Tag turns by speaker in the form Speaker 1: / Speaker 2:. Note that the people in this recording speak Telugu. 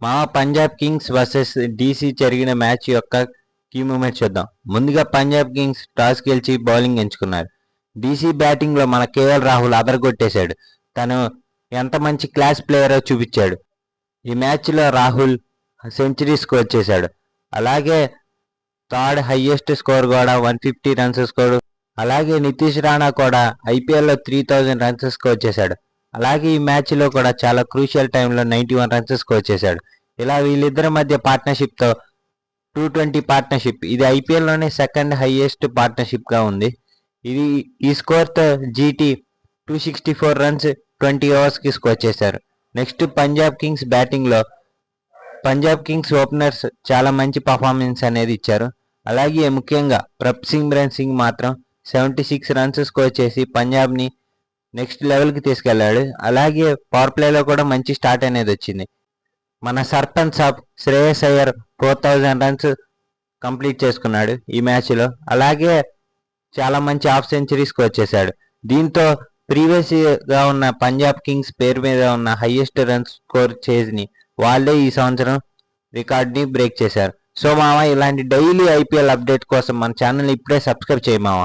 Speaker 1: మా పంజాబ్ కింగ్స్ వర్సెస్ డీసీ జరిగిన మ్యాచ్ యొక్క కీ మూమెంట్స్ చూద్దాం. ముందుగా పంజాబ్ కింగ్స్ టాస్ గెలిచి బౌలింగ్ ఎంచుకున్నారు. డీసీ బ్యాటింగ్లో మన కేఎల్ రాహుల్ అదరగొట్టేశాడు. తను ఎంత మంచి క్లాస్ ప్లేయరో చూపించాడు. ఈ మ్యాచ్లో రాహుల్ సెంచరీ స్కోర్ చేశాడు. అలాగే థర్డ్ హైయెస్ట్ స్కోర్ కూడా 150 రన్స్ స్కోర్. అలాగే నితీష్ రాణా కూడా ఐపీఎల్లో 3000 రన్స్ స్కోర్ చేశాడు. అలాగే ఈ మ్యాచ్లో కూడా చాలా క్రూషియల్ టైంలో 91 రన్స్ స్కోర్ చేశాడు. ఇలా వీళ్ళిద్దరి మధ్య పార్ట్నర్షిప్తో 220 పార్ట్నర్షిప్. ఇది ఐపీఎల్లోనే సెకండ్ హైయెస్ట్ పార్ట్నర్షిప్గా ఉంది. ఈ స్కోర్తో జీటీ 264 రన్స్ 20 ఓవర్స్కి స్కోర్ చేశారు. నెక్స్ట్ పంజాబ్ కింగ్స్ బ్యాటింగ్లో పంజాబ్ కింగ్స్ ఓపెనర్స్ చాలా మంచి పర్ఫార్మెన్స్ అనేది ఇచ్చారు. అలాగే ముఖ్యంగా ప్రభ్సిమ్రన్ సింగ్ మాత్రం 76 రన్స్ స్కోర్ చేసి పంజాబ్ని నెక్స్ట్ లెవెల్కి తీసుకెళ్లాడు. అలాగే పవర్ ప్లేలో కూడా మంచి స్టార్ట్ అనేది వచ్చింది. మన sarpanch of Shreyas Iyer 4000 runs complete చేసుకున్నాడు ఈ మ్యాచ్లో. అలాగే చాలా మంచి హాఫ్ సెంచరీ స్కోర్ చేశాడు. దీంతో ప్రీవియస్గా ఉన్న పంజాబ్ కింగ్స్ పేరు మీద ఉన్న హైయెస్ట్ రన్స్ స్కోర్ చేసి వాళ్ళే ఈ సంవత్సరం రికార్డ్ని బ్రేక్ చేశారు. సో మామ, ఇలాంటి డైలీ ఐపీఎల్ అప్డేట్ కోసం మన ఛానల్ ఇప్పుడే సబ్స్క్రైబ్ చేయి మామ.